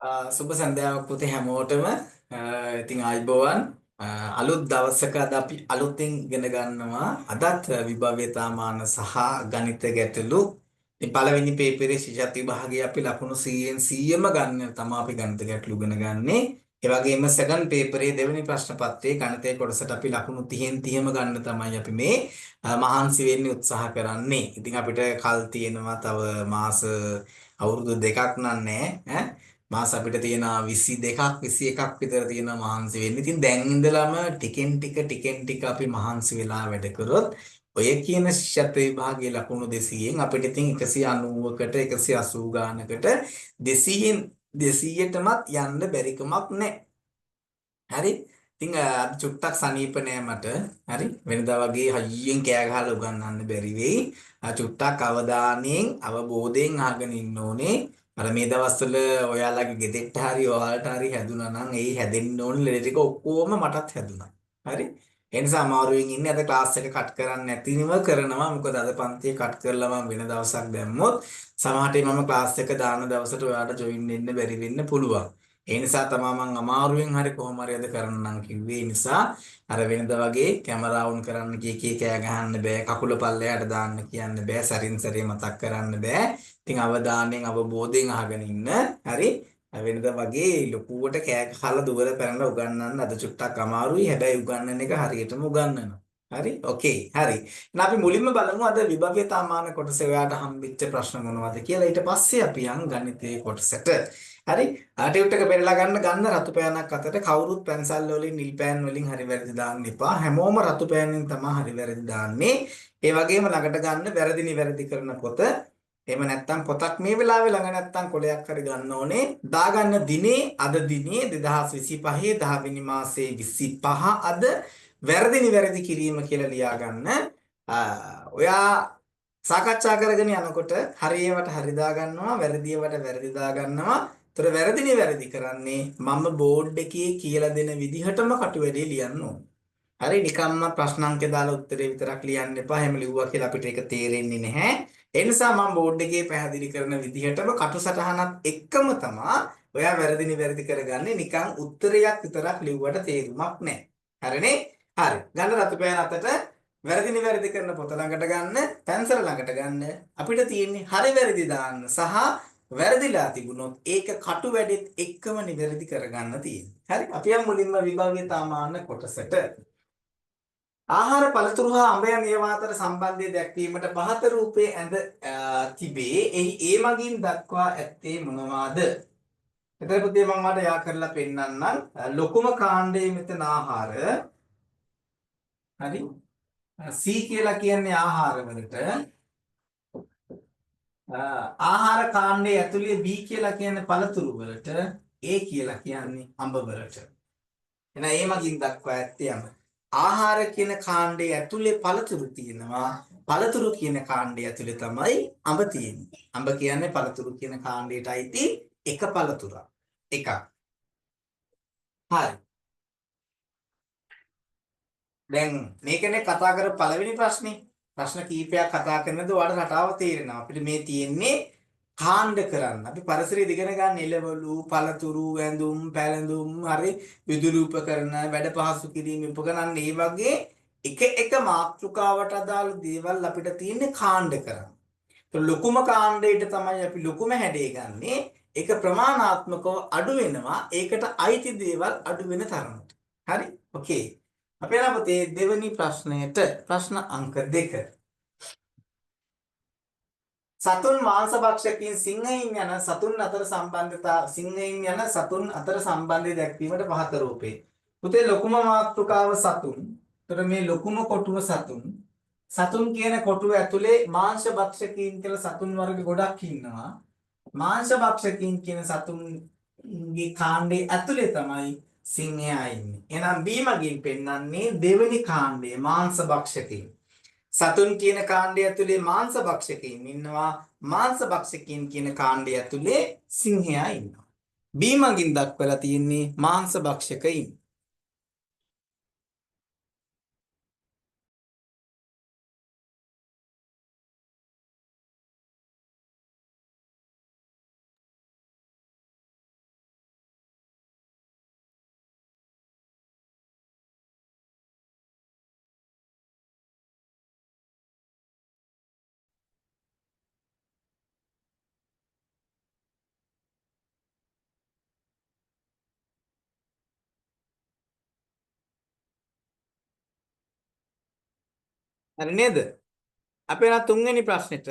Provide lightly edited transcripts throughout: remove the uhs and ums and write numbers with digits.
සුබ සන්ධ්‍යාවක් පුතේ හැමෝටම. ඉතින් ආයිබෝවන්. අලුත් දවසක අද අපි අලුතින් ඉගෙන ගන්නවා. අදත් විභව්‍යතා මාන සහ ගණිත ගැටලු. ඉතින් පළවෙනි පේපරේ ශිෂ්‍යත් විභාගයේ අපි ලකුණු 100න් 100ම ගන්න තමයි අපි ගණිත ගැටලු ඉගෙන ගන්නේ. ඒ වගේම සෙකන්ඩ් පේපරේ දෙවෙනි ප්‍රශ්න පත්‍රයේ ගණිතයේ කොටසට අපි ලකුණු 30න් 30ම ගන්න තමයි අපි මේ මහන්සි වෙන්න උත්සාහ කරන්නේ. ඉතින් අපිට කල් තියෙනවා තව මාස අවුරුදු දෙකක් නෑ ඈ මාස අපිට තියෙනවා 22ක් 21ක් විතර තියෙනවා මහන්සි වෙන්න. ඉතින් දැන් ඉඳලම ටිකෙන් ටික අපි මහන්සි වෙලා වැඩ කරොත් ඔය කියන ශිෂ්‍යත්ව විභාගයේ ලකුණු 200න් අපිට ඉතින් 190කට 180 ගානකට 200න් 200ටමත් යන්න බැරි කමක් නැහැ. හරි. ඉතින් අද චුට්ටක් සනීප නෑ මට. හරි. වෙනදා වගේ හයියෙන් කෑ ගහලා උගන්වන්න බැරි වෙයි. චුට්ටක් අවධානයෙන් අවබෝධයෙන් අහගෙන ඉන්න ඕනේ. අර මේ දවස්වල ඔයාලගේ ගෙදෙට්ට හරි ඔයාලට හරි හැදුනා නම් ඒ හැදෙන්න ඕන ලෙඩ ටික ඔක්කොම මටත් හැදුනා. හරි. ඒ නිසා අමාරුවෙන් ඉන්නේ අද ක්ලාස් එක කට් කරන්න නැතිවම කරනවා. මොකද අද පන්තිය කට් කරලා මම වෙන දවසක් දැම්මොත් සමහරට මම ක්ලාස් එක දාන දවසට ඔයාලට ජොයින් වෙන්න බැරි වෙන්න පුළුවන්. ඒ නිසා තමයි මම අමාරුවෙන් හරි කොහොම හරි අද කරන්නම් කිව්වේ. ඒ නිසා අර වෙනද වගේ කැමරා ඔන් කරන්න කී කෑ ගහන්න බෑ. කකුල පල්ලෙහාට දාන්න කියන්න බෑ. සරින් සරේ මතක් කරන්න බෑ. ඉතින් අවධානයෙන් අවබෝධයෙන් අහගෙන ඉන්න. හරි. වෙනද වගේ ලොකුවට කෑ ගහලා දුවල පැනලා උගන්වන්න අද චුට්ටක් අමාරුයි. හැබැයි උගන්වන එක හරියටම උගන්වනවා. හරි. ඕකේ. හරි. එහෙනම් අපි මුලින්ම බලමු අද විභව්‍යතා මාන කොටසේ ඔයාලට හම්බෙච්ච ප්‍රශ්න මොනවද කියලා. ඊට පස්සේ අපි යන් ගණිතයේ කොටසට. හරි. ටියුට් එක පෙරලා ගන්න රතු පෑනක් අතට කවුරුත් පැන්සල් වලින් නිල් පෑන් වලින් හරි වැරදි දාන්න එපා. හැමෝම රතු පෑන්ෙන් තමයි හරි වැරදි දාන්නේ. ඒ වගේම ළඟට ගන්න වැරදි නිවැරදි කරන පොත. එහෙම නැත්නම් පොතක් මේ වෙලාවේ ළඟ නැත්නම් කොලයක් හරි ගන්න ඕනේ. දාගන්න දිනේ අද දිනේ 2025 10 වෙනි මාසයේ 25 අද වැරදි නිවැරදි කිරීම කියලා ලියා ගන්න. ඔයා සාකච්ඡා කරගෙන යනකොට හරියවට හරි දා ගන්නවා වැරදියවට වැරදි දා ගන්නවා. ඒතර වැරදි නිවැරදි කරන්නේ මම බෝඩ් එකේ කියලා දෙන විදිහටම කටුවැඩේ ලියන්න ඕන. හරි නිකම්ම ප්‍රශ්න අංක දාලා උත්තරේ විතරක් ලියන්න එපා. එහෙම ලිව්වා කියලා අපිට ඒක තේරෙන්නේ නැහැ. ඒ නිසා මම බෝඩ් එකේ පැහැදිලි කරන විදිහටම කටු සටහනත් එක්කම තමයි ඔයා වැරදි නිවැරදි කරගන්නේ. නිකන් උත්තරයක් විතරක් ලිව්වට තේරුමක් නැහැ. හරිනේ? හරි. ගන්න රතු පෑන අතට වැරදි නිවැරදි කරන පොත ළඟට ගන්න, පැන්සල ළඟට ගන්න. අපිට තියෙන්නේ හරි වැරදි දාන්න සහ වැරදිලා තිබුණොත් ඒක කටු වැඩෙත් එක්කම නිවැරදි කරගන්න තියෙන්නේ. හරි. අපි යමු මුලින්ම විභව්‍යතා මාන කොටසට. ආහාර පළතුරු හා අඹයන් ඒවා අතර සම්බන්ධය දැක්වීමට පහත රූපයේ ඇඳ තිබේ. එහි ඒ මගින් දක්වා ඇත්තේ මොනවාද? එතකොට පුතේ මම ඔයාලට යා කරලා පෙන්නන්නම්. ලොකුම කාණ්ඩයේ මෙතන ආහාර. හරි. C කියලා කියන්නේ ආහාර වලට. ආහාර කාණ්ඩයේ ඇතුලේ B කියලා කියන්නේ පළතුරු වලට. A කියලා කියන්නේ අඹ වලට. එහෙනම් ඒ මගින් දක්වා ඇත්තේ අඹ. ආහාර කියන කාණ්ඩයේ ඇතුලේ පළතුරු තියෙනවා. පළතුරු කියන කාණ්ඩයේ ඇතුලේ තමයි අඹ තියෙන්නේ. අඹ කියන්නේ පළතුරු කියන කාණ්ඩයට අයිති එක පළතුරක්. එකක්. හරි. දැන් මේකනේ කතා කර පළවෙනි ප්‍රශ්නේ. ප්‍රශ්න කීපයක් කතා කරනද ඔයාලට රටාව තේරෙනවා. අපිට මේ තියෙන්නේ කාණ්ඩ කරන්න. අපි පරිසරය ඉගෙන ගන්න එළවලු, පළතුරු, ඇඳුම්, පැළඳුම්, හරි විදුලි උපකරණ, වැඩ පහසු කිරීම උපකරණ මේ වගේ එක මාතෘකාවට අදාළ දේවල් අපිට තියෙන්නේ කාණ්ඩ කරන්න. ලොකුම කාණ්ඩයට තමයි අපි ලොකුම හැඩය ගන්නෙ. ඒක ප්‍රමාණාත්මකව අඩු වෙනවා. ඒකට අයිති දේවල් අඩු වෙන තරමට. හරි? ඕකේ. අපි යනවා පුතේ දෙවෙනි ප්‍රශ්නයට. ප්‍රශ්න අංක 2. සතුන් මාංශභක්ෂකයින් සිංහයින් යන සතුන් අතර සම්බන්ධය දැක්වීමට පහත රූපේ. පුතේ ලොකුම මාතෘකාව සතුන්. ඒතර මේ ලොකුම කොටුව සතුන්. සතුන් කියන කොටුව ඇතුලේ මාංශ භක්ෂකීන් කියලා සතුන් වර්ග ගොඩක් ඉන්නවා. මාංශ භක්ෂකීන් කියන සතුන්ගේ කාණ්ඩේ ඇතුලේ තමයි සිංහයා ඉන්නේ. එහෙනම් B මගින් පෙන්වන්නේ දෙවෙනි කාණ්ඩය මාංශ භක්ෂකීන්. සතුන් කියන කාණ්ඩය ඇතුලේ මාංශ භක්ෂකීන් ඉන්නවා. මාංශ භක්ෂකීන් කියන කාණ්ඩය ඇතුලේ සිංහයා ඉන්නවා. B මගින් දක්වලා තියෙන්නේ මාංශ භක්ෂකයින්. හරි නේද? අපි යන තුන්වෙනි ප්‍රශ්නෙට.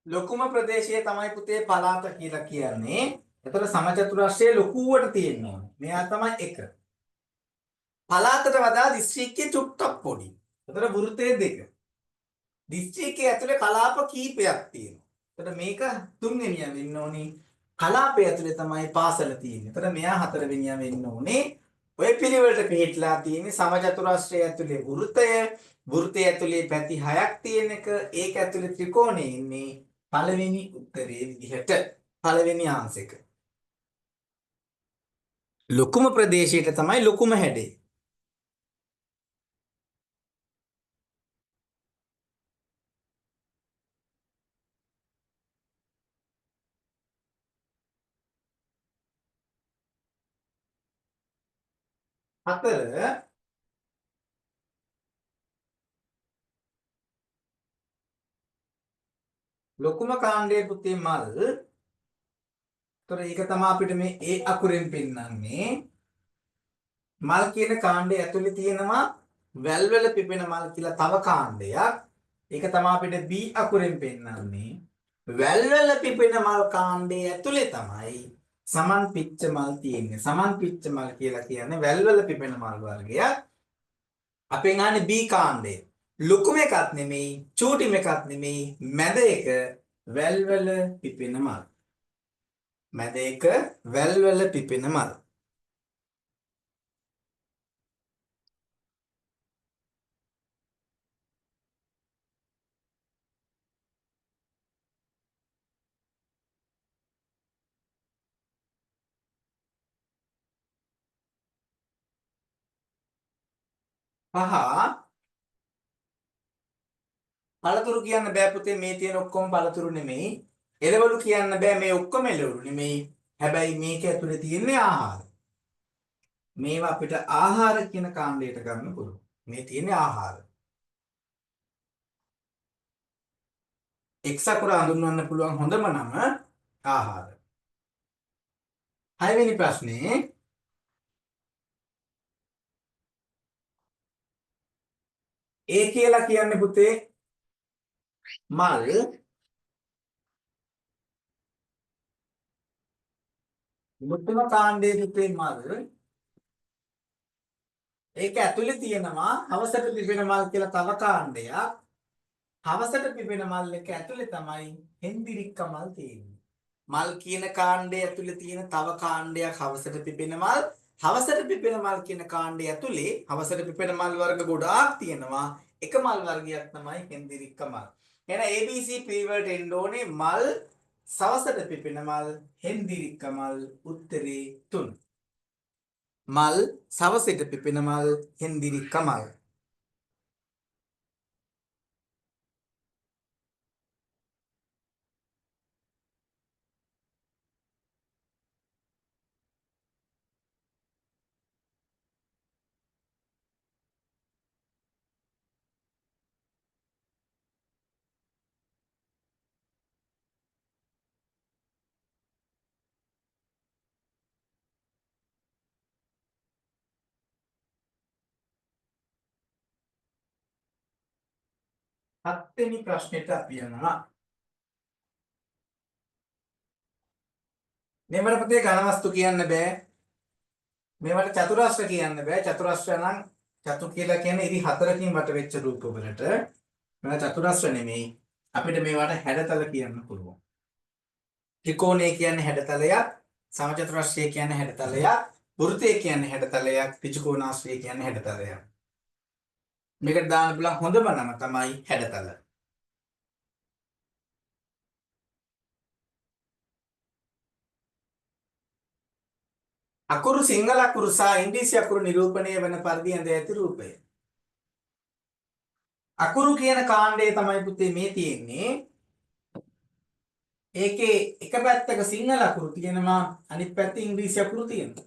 ලොකුම ප්‍රදේශය තමයි පුතේ පළාත කියලා කියන්නේ. එතකොට සමචතුරස්‍රයේ ලොකුවට තියෙනවා. මෙයා තමයි 1. පළාතට වඩා දිස්ත්‍රික්කයේ චුට්ටක් පොඩි. එතකොට වෘත්තයේ 2. දිස්ත්‍රික්කයේ ඇතුලේ කලාප කීපයක් තියෙනවා. එතකොට මේක තුන්වෙනිය වෙන්න ඕනේ. කලාපය ඇතුලේ තමයි පාසල තියෙන්නේ. එතකොට මෙයා හතරවෙනිය වෙන්න ඕනේ. ඔය පිළිවෙලට පිළිట్లా තියෙන්නේ සමචතුරස්‍රය ඇතුලේ වෘත්තය, වෘත්තය ඇතුලේ පැති 6ක් තියෙන එක, ඒක ඇතුලේ ත්‍රිකෝණය ඉන්නේ. පළවෙනි උත්තරේ විදිහට පළවෙනි ආන්සර් එක. ලොකුම ප්‍රදේශයට තමයි ලොකුම හැඩේ. හතර ලොකුම කාණ්ඩයේ පුතේ මල්. ඒතර ඒක තමයි අපිට මේ ඒ අකුරෙන් පෙන්නන්නේ. මල් කියන කාණ්ඩය ඇතුලේ තියෙනවා වැල්වල පිපෙන මල් කියලා තව කාණ්ඩයක්. ඒක තමයි අපිට B අකුරෙන් පෙන්නන්නේ. වැල්වල පිපෙන මල් කාණ්ඩයේ ඇතුලේ තමයි සමන් පිච්ච මල් තියෙන්නේ. සමන් පිච්ච මල් කියලා කියන්නේ වැල්වල පිපෙන මල් වර්ගයක්. අපෙන් අහන්නේ B කාණ්ඩය. ලොකුම එකක් නෙමෙයි, චූටිම එකක් නෙමෙයි, මැද එක වැල්වල පිපෙන මල්. මැද එක වැල්වල පිපෙන මල්. පහ පළතුරු කියන්න බෑ පුතේ, මේ තියෙන ඔක්කොම පළතුරු නෙමෙයි. එළවලු කියන්න බෑ, මේ ඔක්කොම එළවලු නෙමෙයි. හැබැයි මේක ඇතුලේ තියෙන්නේ ආහාර. මේවා අපිට ආහාර කියන කාණ්ඩයට ගන්න පුළුවන්. මේ තියෙන්නේ ආහාර. එක්ස් අකුර හඳුන්වන්න පුළුවන් හොඳම නම ආහාර. 6 වෙනි ප්‍රශ්නේ. ඒ කියලා කියන්නේ පුතේ මල්. මුතුම කාණ්ඩයේ පුතේ මල්. ඒක ඇතුලේ තියෙනවා හවසට පිපෙන මල් කියලා තව කාණ්ඩයක්. හවසට පිපෙන මල් එක ඇතුලේ තමයි හෙන්දිරික්ක මල් තියෙන්නේ. මල් කියන කාණ්ඩය ඇතුලේ තියෙන තව කාණ්ඩයක් හවසට පිපෙන මල්. හවසට පිපෙන මල් කියන කාණ්ඩය ඇතුලේ හවසට පිපෙන මල් වර්ග ගොඩාක් තියෙනවා. එක මල් වර්ගයක් තමයි හෙන්දිරික්ක මල්. එහෙනම් ABC පිළිවෙලට එන්න ඕනේ මල්, සවසට පිපෙන මල්, හෙන්දිරික්ක මල්. උත්තරේ 3. මල්, සවසට පිපෙන මල්, හෙන්දිරික්ක මල්. හත්වෙනි ප්‍රශ්නෙට අපි යනවා. මේවට පුතේ ඝන වස්තු කියන්න බෑ. මේවට චතුරස්‍ර කියන්න බෑ. චතුරස්‍ර නම් චතු කියලා කියන්නේ ඉරි 4කින් වට වෙච්ච රූප වලට. මේවා චතුරස්‍ර නෙමෙයි. අපිට මේවට හැඩතල කියන්න පුළුවන්. ත්‍රිකෝණය කියන්නේ හැඩතලයක්, සමචතුරස්‍රය කියන්නේ හැඩතලයක්, වෘත්තය කියන්නේ හැඩතලයක්, ත්‍රිකෝණාශ්‍රය කියන්නේ හැඩතලයක්. මේකට දාන්න පුළුවන් හොඳම නම තමයි හැඩතල. අකුරු සිංහල අකුරු සහ ඉංග්‍රීසි අකුරු නිරූපණය වන පරිදි ඇඳ ඇති රූපය. අකුරු කියන කාණ්ඩය තමයි පුතේ මේ තියෙන්නේ. ඒකේ එක පැත්තක සිංහල අකුරු තියෙනවා, අනිත් පැත්තේ ඉංග්‍රීසි අකුරු තියෙනවා.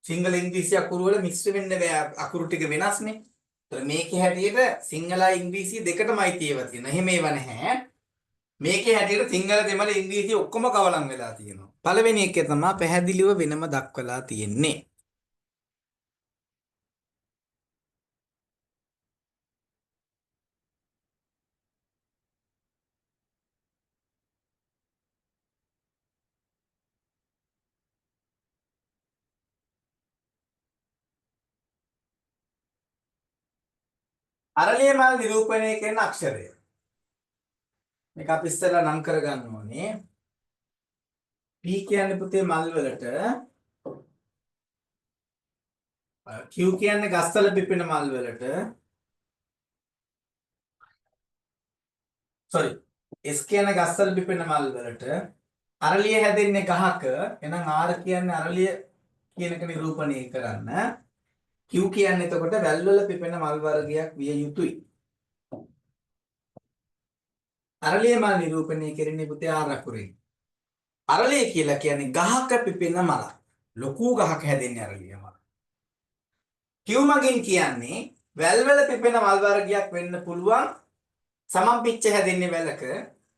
සිංහල ඉංග්‍රීසි අකුරු වල මිශ්‍ර වෙන්න බෑ, අකුරු ටික වෙනස්නේ. ඒතර මේකේ හැටියට සිංහලයි ඉංග්‍රීසි දෙකටමයි තියෙනවා තියෙනවා. එහෙම ඒව නැහැ. මේකේ හැටියට සිංහල දෙමළ ඉංග්‍රීසි ඔක්කොම කවලම් වෙලා තියෙනවා. පළවෙනි එකේ තමයි පැහැදිලිව වෙනම දක්වලා තියෙන්නේ. අරලිය මල් නිරූපණය කරන අක්ෂරය. මේක අපි ඉස්සෙල්ලා නම් කරගන්න ඕනේ. P කියන්නේ පුතේ මල් වලට, Q කියන්නේ ගස්වල පිපෙන මල් වලට, sorry, S කියන්නේ ගස්වල පිපෙන මල් වලට, අරලිය හැදෙන්නේ ගහක. එහෙනම් R කියන්නේ අරලිය කියන එක නිරූපණය කරන්න. Q කියන්නේ එතකොට වැල්වල පිපෙන මල් වර්ගයක් විය යුතුයි. අරලිය මල් නිරූපණය කෙරෙන්නේ පුතේ R අකුරෙන්. අරලිය කියලා කියන්නේ ගහක පිපෙන මල. ලොකු ගහක හැදෙන්නේ අරලිය මල. Q මගින් කියන්නේ වැල්වල පිපෙන මල් වර්ගයක් වෙන්න පුළුවන්. සමන් පිච්ච හැදෙන්නේ වැලක,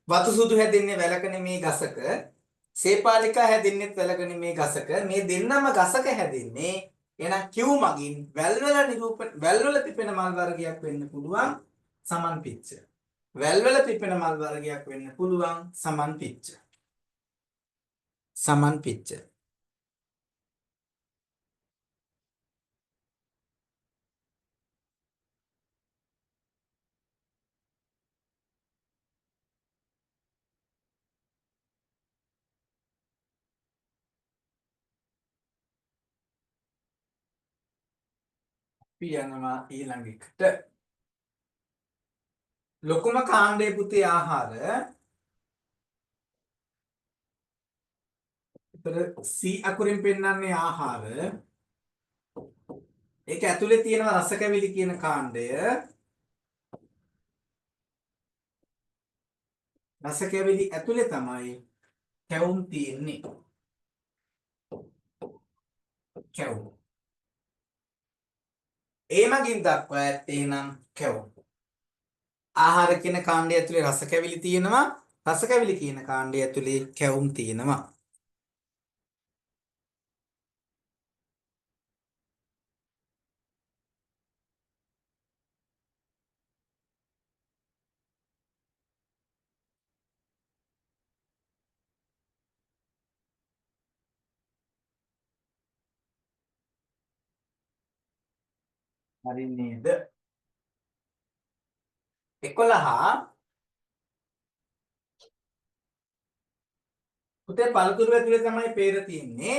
වතු සුදු හැදෙන්නේ වැලක නෙමේ ගසක, සේපාලිකා හැදෙන්නේ වැලක නෙමේ ගසක. මේ දෙන්නම ගසක හැදෙන්නේ. එහෙනම් Q මගින් වැල්වල පිපෙන මල් වර්ගයක් වෙන්න පුළුවන් සමන් පිච්ච. වැල්වල පිපෙන මල් වර්ගයක් වෙන්න පුළුවන් සමන් පිච්ච. සමන් පිච්ච. අපි යනවා ඊළඟ එකට. ලොකුම කාණ්ඩයේ පුතේ ආහාර. ඒතර C අකුරින් පෙන්නන්නේ ආහාර. ඒක ඇතුලේ තියෙනවා රසකැවිලි කියන කාණ්ඩය. රසකැවිලි ඇතුලේ තමයි කැවුම් තියෙන්නේ. කැවුම්. ඒ මගින් දක්වා ඇත්තේ නම් කැවුම්. ආහාර කියන කාණ්ඩය ඇතුලේ රසකැවිලි තියෙනවා. රසකැවිලි කියන කාණ්ඩය ඇතුලේ කැවුම් තියෙනවා. හරි නේද? 11 පුතේ පළතුරු ඇතුලේ තමයි peer තියෙන්නේ.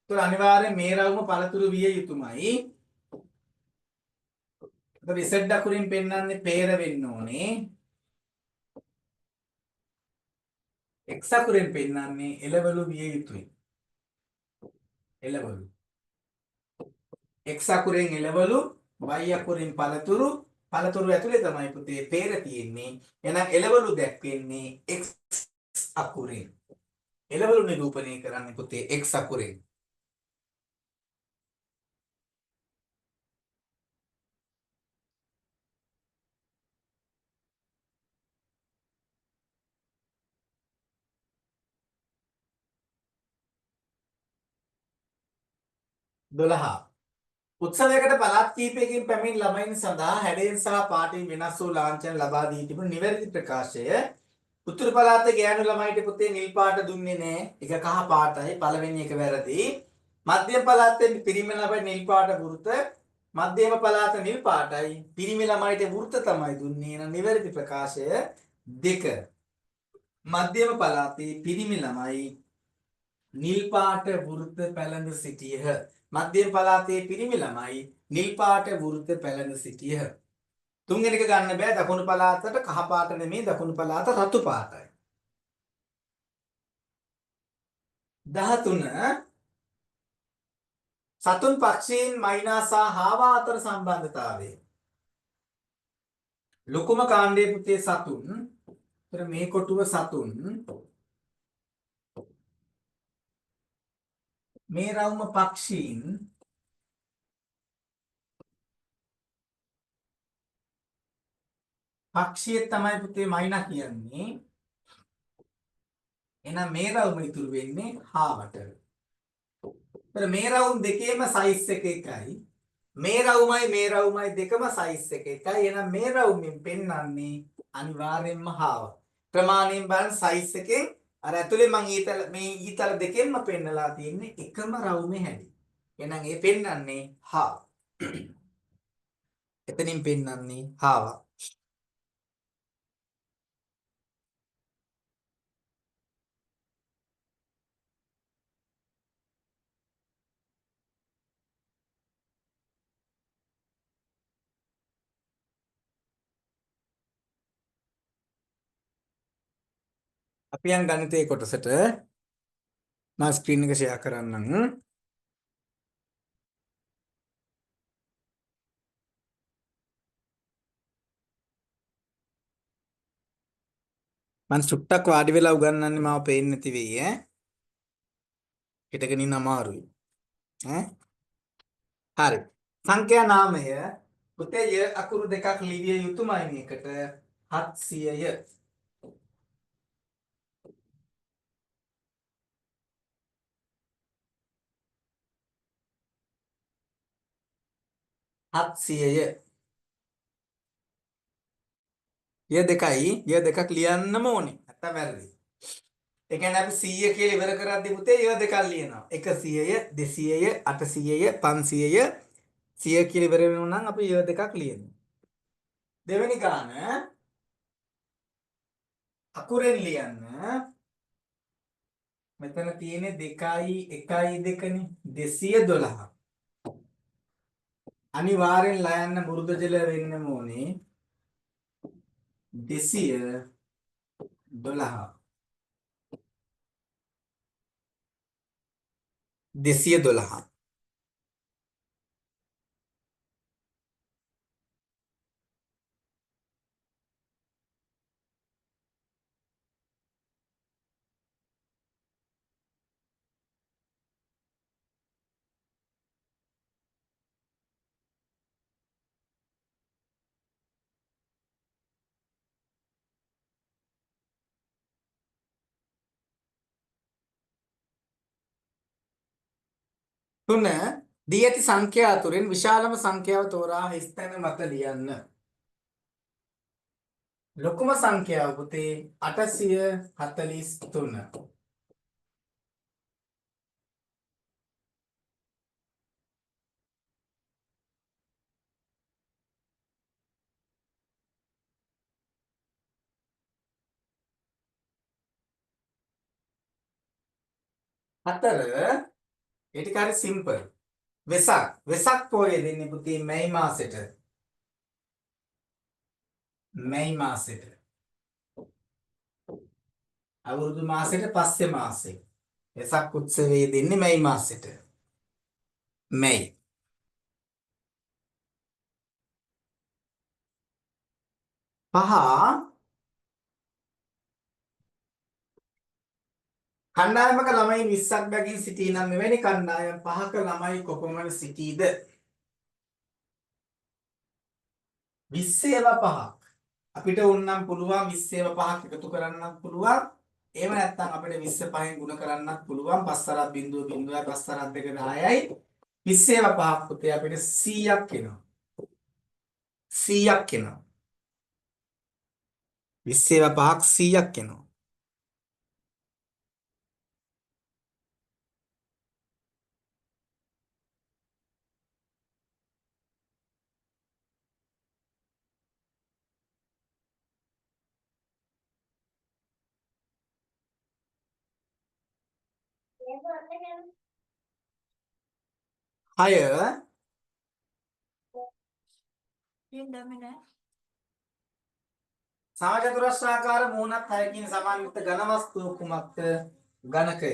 ඒතර අනිවාර්යෙන් මේ රවුම පළතුරු විය යුතුමයි. ඒතර Z අකුරින් පෙන්වන්නේ peer වෙන්න ඕනේ. X අකුරෙන් පෙන්වන්නේ එළවලු විය යුතුයි. එළවලු. X අකුරෙන් එළවලු, Y අකුරෙන් පළතුරු. පළතුරු ඇතුලේ තමයි පුතේ peer තියෙන්නේ. එහෙනම් එළවලු දැක්වෙන්නේ X අකුරෙන්. එළවලු නිරූපණය කරන්නේ පුතේ X අකුරෙන්. දොළහ. උත්සවයකට පළාත් කිහිපයකින් පැමිණ ළමයින් සඳහා හැඩයෙන් සහ පාටින් වෙනස් වූ ලාංඡන ලබා දී තිබුණු නිවැරදි ප්‍රකාශය. උතුරු පළාතේ ගෑනු ළමයිට පුතේ නිල් පාට දුන්නේ නැහැ. ඒක කහ පාටයි. පළවෙනි එක වැරදි. මධ්‍යම පළාතේ පිරිමි ළමයි නිල් පාට වෘත. මධ්‍යම පළාත නිල් පාටයි. පිරිමි ළමයිට වෘත තමයි දුන්නේ. එහෙනම් නිවැරදි ප්‍රකාශය 2. මධ්‍යම පළාතේ පිරිමි ළමයි නිල් පාට වෘත පැළඳ සිටියහ. මධ්‍යම පළාතේ පිරිමි ළමයි නිල් පාට වෘත පැළඳ සිටියහ. තුන්වෙනි එක ගන්න බෑ. දකුණු පළාතට කහ පාට නෙමෙයි, දකුණු පළාත රතු පාටයි. 13 සතුන් පක්ෂීන් මයිනා සහ හාවා අතර සම්බන්ධතාවය. ලොකුම කාණ්ඩයේ පුතේ සතුන්. ඒතර මේ කොටුව සතුන්. මේ රවුම පක්ෂීන්. පක්ෂිය තමයි පුතේ මයිනා කියන්නේ. එහෙනම් මේ රවුම ඉතුරු වෙන්නේ හාවට. ඒතර මේ රවුම් දෙකේම සයිස් එක එකයි. මේ රවුමයි දෙකම සයිස් එක එකයි. එහෙනම් මේ රවුමින් පෙන්වන්නේ අනිවාර්යෙන්ම හාව. ප්‍රමාණයෙන් බලන්න සයිස් එකෙන් අර ඇතුලේ මං මේ ඊතල දෙකෙන්ම පෙන්නලා තියෙන්නේ එකම රවුමේ හැටි. එහෙනම් ඒ පෙන්වන්නේ හාව. එතනින් පෙන්වන්නේ හාව. අපි යන් ගණිතයේ කොටසට මා ස්ක්‍රීන් එක ෂෙයා කරන්නම්. මම සුට්ටක් වාඩි වෙලා උගන්වන්නේ මාව පේන්නේ නැති වෙයි ඈ. හිටගෙන ඉන්න අමාරුයි. ඈ හරි. සංඛ්‍යා නාමය පුතේ ය අකුරු දෙකක් ලිවිය යුතුමයි මේකට 700ය. 700ය. ය දෙකක් ලියන්නම ඕනේ. නැත්තම් වැරදි. ඒ කියන්නේ අපි 100 කියලා ඉවර කරද්දී පුතේ ය දෙකක් ලියනවා. 100ය, 200ය, 800ය, 500ය 100 කියලා ඉවර වෙනවා නම් අපි ය දෙකක් ලියනවා. දෙවෙනි ගාන අකුරෙන් ලියන්න. මෙතන තියෙන්නේ 2යි 1යි 2නේ 212. අනිවාර්යෙන් ලයන්න මුරුද ජල වෙන්න ඕනේ 212. 212. තුන දී ඇති සංඛ්‍යා අතුරින් විශාලම සංඛ්‍යාව තෝරා හිස්තැන මත ලියන්න. ලොකුම සංඛ්‍යාව පුතේ 843. හතර ඒ ටික හරි සිම්පල්. වෙසක් පොයේ දෙන්නේ පුතේ මැයි මාසෙට. මැයි මාසෙට. අවුරුදු මාසෙට පස්සේ මාසෙ. වෙසක් උත්සවයේ දෙන්නේ මැයි මාසෙට. මැයි. පහ කණ්ඩායමක ළමයි 20ක් බැගින් සිටී නම් මෙවැනි කණ්ඩායම් පහක ළමයි කොපමණ සිටීද? 20 ඒවා පහක්. අපිට ඕනනම් පුළුවන් 20 ඒවා පහක් එකතු කරන්නත් පුළුවන්. එහෙම නැත්නම් අපිට 20 පහෙන් ගුණ කරන්නත් පුළුවන්. 5 බිංදුව බිංදුවයි 5 2 10යි. 20 ඒවා පහක් පුතේ අපිට 100ක් එනවා. 100ක් එනවා. 20 ඒවා පහක් 100ක් එනවා. හය සමචතුරස්‍රාකාර මූණත් 6කින් සමාන්විත ඝන වස්තුව කුමක්ද? ඝනකය.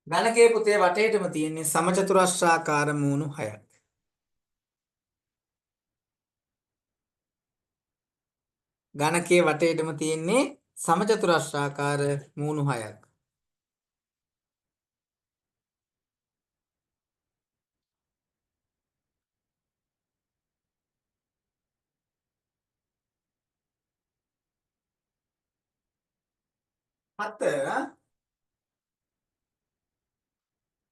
ඝනකයේ පුතේ වටේටම තියෙන්නේ සමචතුරස්‍රාකාර මූණු 6ක්. ඝනකයේ වටේටම තියෙන්නේ සමචතුරස්‍රාකාර මූණු 6ක්. 7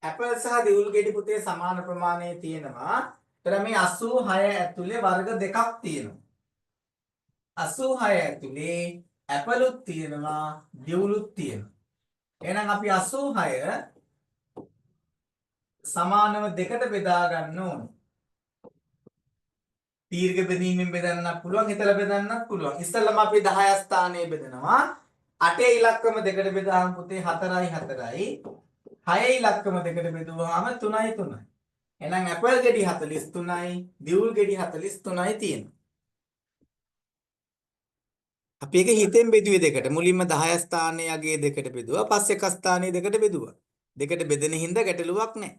ඇපල් සහ දිවුල් ගෙඩි පුතේ සමාන ප්‍රමාණයේ තියෙනවා. ඒතර මේ 86 ඇතුලේ වර්ග දෙකක් තියෙනවා. 86 ඇතුලේ ඇපලුත් තියෙනවා දිවුලුත් තියෙනවා. එහෙනම් අපි 86 සමානව දෙකට බෙදා ගන්න ඕනේ. දීර්ඝ බෙදීමෙන් බෙදන්නත් පුළුවන්, හිතලා බෙදන්නත් පුළුවන්. ඉස්සෙල්ලාම අපි 10 ස්ථානයේ බෙදනවා. 8 ඉලක්කම දෙකට බෙදාම පුතේ 4යි 4යි. 6 ඉලක්කම දෙකට බෙදුවාම 3යි 3යි. එහෙනම් ඇපල් ගෙඩි 43යි, දිවුල් ගෙඩි 43යි තියෙනවා. අපි ඒක හිතෙන් බෙදුවේ දෙකට. මුලින්ම 10 ස්ථානයේ යගේ දෙකට බෙදුවා. පස්සේ එක ස්ථානයේ දෙකට බෙදුවා. දෙකට බෙදෙන හින්දා ගැටලුවක් නැහැ.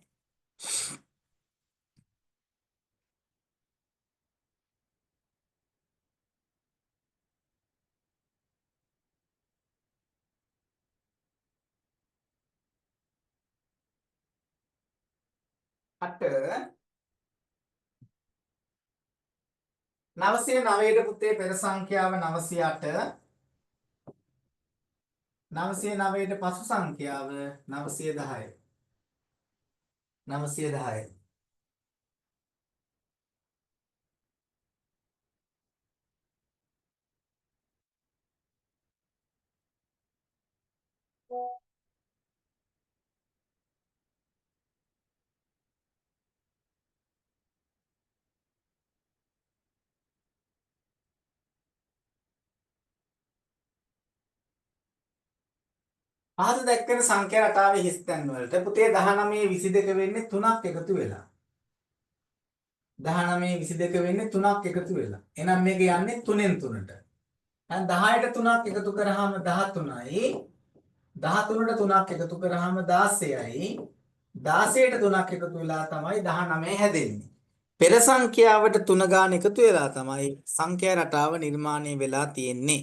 අට 909ට පුතේ පෙර සංඛ්‍යාව 908 909ට පසු සංඛ්‍යාව 910 910 පහත දැක්වෙන සංඛ්‍යා රටාවේ හිස් තැන් වලට පුතේ 19 22 වෙන්නේ 3ක් එකතු වෙලා 19 22 වෙන්නේ 3ක් එකතු වෙලා එහෙනම් මේක යන්නේ 3ෙන් 3ට දැන් 10ට 3ක් එකතු කරාම 13යි 13ට 3ක් එකතු කරාම 16යි 16ට 3ක් එකතු වෙලා තමයි 19 හැදෙන්නේ පෙර සංඛ්‍යාවට 3 ගාන එකතු වෙලා තමයි සංඛ්‍යා රටාව නිර්මාණය වෙලා තියෙන්නේ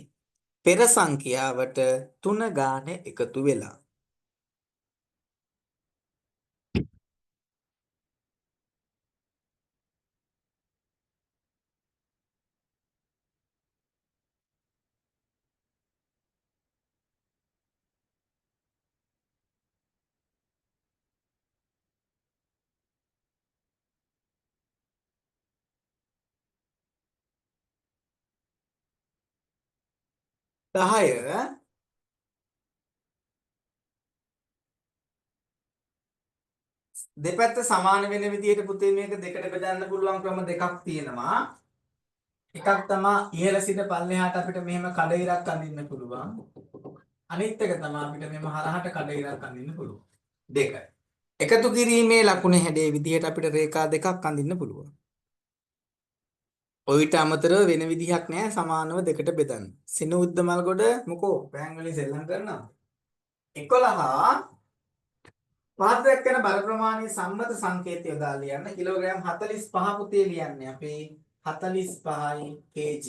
පෙර සංඛ්‍යාවට 3 ගාන එකතු වෙලා 10 දෙපැත්ත සමාන වෙන විදිහට පුතේ මේක දෙකට බෙදන්න පුළුවන් ක්‍රම දෙකක් තියෙනවා. එකක් තමයි ඉහළ සිට පල්ලෙහාට අපිට මෙහෙම කඩ අඳින්න පුළුවන්. අනිත් එක තමයි අපිට මෙහෙම හරහට කඩ අඳින්න පුළුවන්. දෙක. එකතු කිරීමේ ලකුණේ හැඩයේ විදිහට අපිට රේඛා දෙකක් අඳින්න පුළුවන්. ඔයිට අමතරව වෙන විදිහක් නැහැ සමානව දෙකට බෙදන්න. සිනු උද්දමල්ගොඩ මොකෝ පෑන් වලින් සෙල්ලම් කරනවා. 11 පහත දැක්වෙන බර ප්‍රමාණයේ සම්මත සංකේතය යොදා ලියන්න කිලෝග්‍රෑම් 45 පුතේ ලියන්නේ අපේ 45යි kg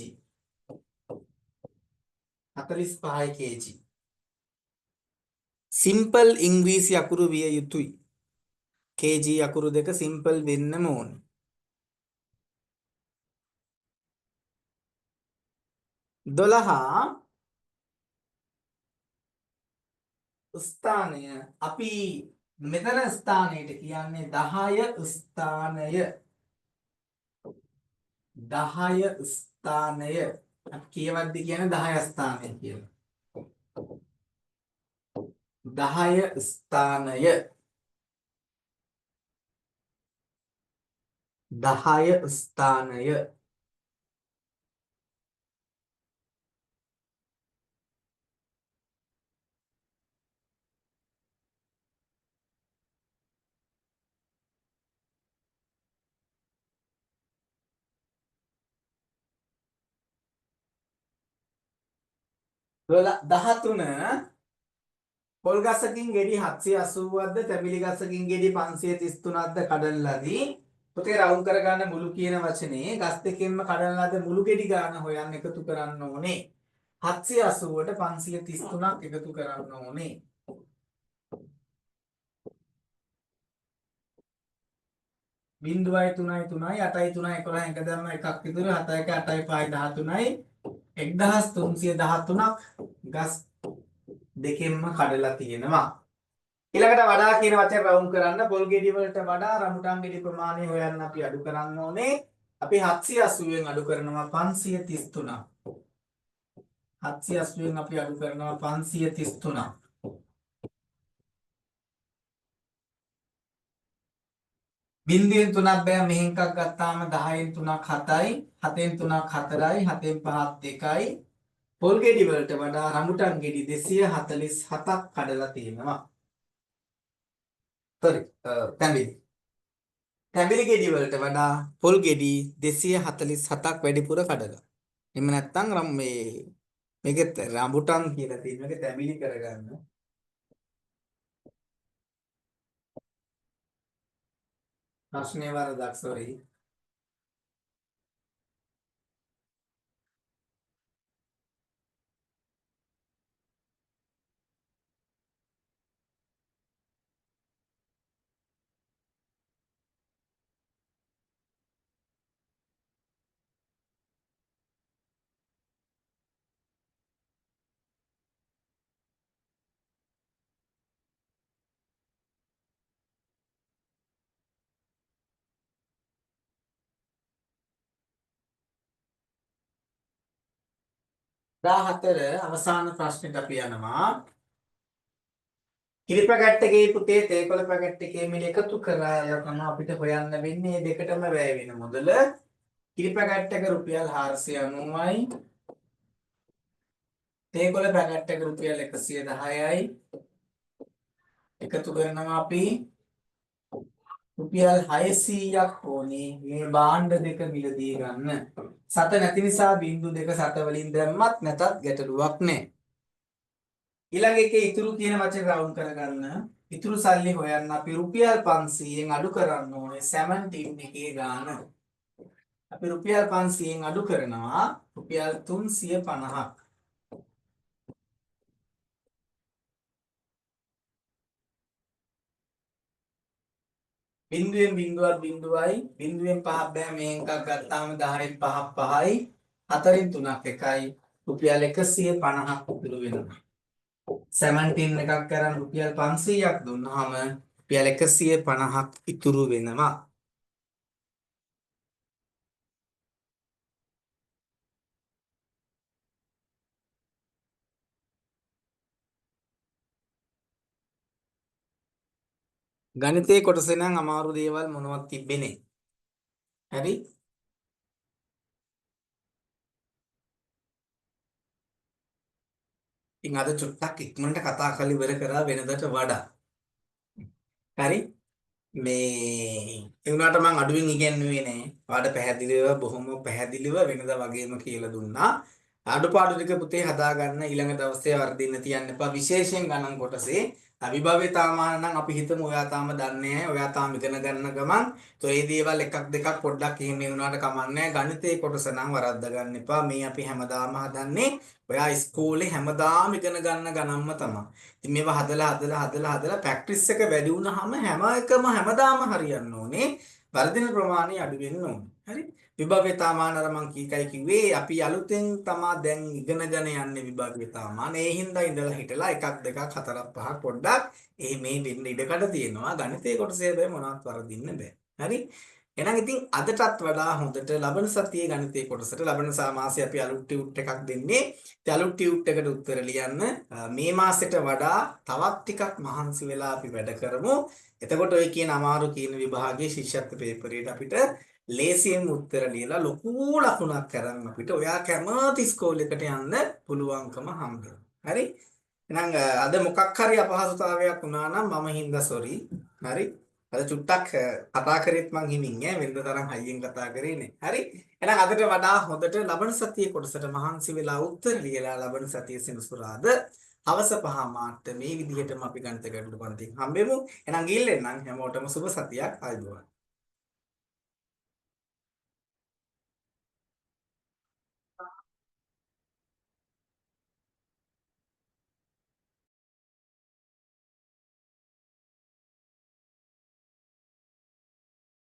45යි kg සිම්පල් ඉංග්‍රීසි අකුරු විය යුතුයි kg අකුරු දෙක සිම්පල් වෙන්නම ඕනේ 12 ස්ථානය අපි මෙතන ස්ථානයට කියන්නේ 10 ස්ථානය 10 ස්ථානය අපි කියවද්දි කියන්නේ 10 ස්ථානය කියලා 10 ස්ථානය 10 ස්ථානය 13 පොල් ගසකින් ගෙඩි 780ක්ද තැඹිලි ගසකින් ගෙඩි 533ක්ද කඩන ලදී පුතේ රවුම් කරගන්න මුළු කියන වචනේ ගස් දෙකෙන්ම කඩන ලද මුළු ගෙඩි ගාන හොයන්න එකතු කරන්න ඕනේ 780ට 533ක් එකතු කරන්න ඕනේ බිංදුවයි 3යි 3යි 8යි 3යි 11 එක දැම්ම එකක් ඉතුරු 7යි 8යි 5යි 13යි 1313ක් ගස් දෙකෙන්ම කඩලා තියෙනවා. ඊළඟට වඩා කියන වචන රවුම් කරන්න පොල් ගෙඩි වලට වඩා රඹුටන් ගෙඩි ප්‍රමාණය හොයන්න අපි අඩු කරන්න ඕනේ. අපි 780න් අඩු කරනවා 533ක්. 780න් අපි අඩු කරනවා 533ක්. බිංදුවෙන් 3ක් බෑ මෙහෙන් එකක් ගත්තාම 10න් 3ක් 7යි 7න් 3ක් 4යි 7න් 5ක් 2යි පොල් ගෙඩි වලට වඩා රඹුටන් ගෙඩි 247ක් කඩලා තියෙනවා. sorry තැඹිලි ගෙඩි වලට වඩා පොල් ගෙඩි 247ක් වැඩිපුර කඩලා. එහෙම නැත්නම් මේකෙත් රඹුටන් කියලා තියෙන එක තැඹිලි කරගන්න. ප්‍රශ්නේ වරදක් sorry. හතර අවසාන ප්‍රශ්නෙට අපි යනවා. කිරි පැකට් එකේ පුතේ තේකොළ පැකට් එකේ මිල එකතු කරලා යන අපිට හොයන්න වෙන්නේ දෙකටම වැය වෙන මුදල. කිරි පැකට් එක රුපියල් 490යි. තේකොළ පැකට් එක රුපියල් 110යි. එකතු කරනවා අපි රුපියල් 600ක් ඕනේ මේ භාණ්ඩ දෙක මිලදී ගන්න. සත නැති නිසා බිංදු දෙක සත වලින් දැම්මත් නැතත් ගැටලුවක් නැහැ. ඊළඟ එකේ ඉතුරු කියන වචන රවුන්ඩ් කරගන්න. ඉතුරු සල්ලි හොයන්න අපි රුපියල් 500න් අඩු කරන්න ඕනේ 17 එකේ ගාන. අපි රුපියල් 500න් අඩු කරනවා රුපියල් 350ක්. බිංදුවෙන් බිංදුවක් බිංදුවයි බිංදුවෙන් 5ක් බෑ මේ එකක් ගත්තාම 10න් 5ක් 5යි 4න් 3ක් 1යි රුපියල් 150ක් ඉතුරු වෙනවා. 17 එකක් කරන් රුපියල් 500ක් දුන්නාම රුපියල් 150ක් ඉතුරු වෙනවා. ගණිතයේ කොටසේ නම් අමාරු දේවල් මොනවත් තිබෙන්නේ නැහැ. හරි? ඉතින් අද චුට්ටක් ඉක්මනට කතා කරලා ඉවර කරා වෙනදට වඩා. හරි? ඒ වුණාට මම අඩුවෙන් ඉගෙනුවේ නෑ. ඔයාලට පැහැදිලිව බොහොම පැහැදිලිව වෙනදා වගේම කියලා දුන්නා. අඩුපාඩු ටික පුතේ හදාගන්න ඊළඟ දවසේ වර්ධින්න තියන්න එපා. විශේෂයෙන් ගණන් කොටසේ අවිභව්‍ය තාමාන නම් අපි හිතමු ඔයා තාම දන්නේ නැහැ. ඔයා තාම ඉගෙන ගන්න ගමන් ඒ දේවල් එකක් දෙකක් පොඩ්ඩක් එහෙම වුණාට කමන්නේ නැහැ. ගණිතයේ කොටස නම් වරද්ද ගන්න එපා. මේ අපි හැමදාම හදන්නේ ඔයා ඉස්කෝලේ හැමදාම ඉගෙන ගන්න ගණන්ම තමයි. ඉතින් මේවා හදලා ප්‍රැක්ටිස් එක වැඩි වුණාම හැම එකම හැමදාම හරියන්න ඕනේ. වර්ධින ප්‍රමාණය අඩු වෙන්න ඕනේ. හරි? විභව්‍යතාමාන අර මං කීකයි කිව්වේ අපි අලුතෙන් තමා දැන් ඉගෙනගෙන යන්නේ විභව්‍යතාමාන. ඒ හින්දා ඉඳලා හිටලා එකක් දෙකක් හතරක් පහක් පොඩ්ඩක් මේ වෙන්න ඉඩකඩ තියෙනවා. ගණිතයේ කොටසේ බෑ මොනවත් වරදින්න බෑ. හරි? එහෙනම් ඉතින් අදටත් වඩා හොඳට ලබන සතියේ ගණිතයේ කොටසට ලබන මාසයේ අපි අලුත් ටියුට් එකක් දෙන්නේ. ඒ අලුත් ටියුට් එකට උත්තර ලියන්න මේ මාසෙට වඩා තවත් ටිකක් මහන්සි වෙලා අපි වැඩ කරමු. එතකොට ඔය කියන අමාරු කියන විභාගයේ ශිෂ්‍යත්ව පේපරේට අපිට ලේසියෙන් උත්තර ලියලා ලොකු ලකුණක් කරන් අපිට ඔයා කැමති ඉස්කෝලේකට යන්න පුළුවන්කම හම්බ වෙනවා. හරි? එහෙනම් අද මොකක් හරි අපහසුතාවයක් වුණා නම් මම හින්දා සෝරි. හරි? අද චුට්ටක් කතා කරෙත් මං හිමින් වෙනද තරම් හයියෙන් කතා කරේ නේ. හරි? එහෙනම් අදට වඩා හොඳට ලබන සතියේ කොටසට මහන්සි වෙලා උත්තර ලියලා ලබන සතියේ සෙනසුරාද හවස 5 මාට මේ විදිහටම අපි ගණිත ගැටළු පන්තියෙන් හම්බෙමු. එහෙනම් ගිහින් එන්නම් හැමෝටම සුබ සතියක් ආයුබෝවන්.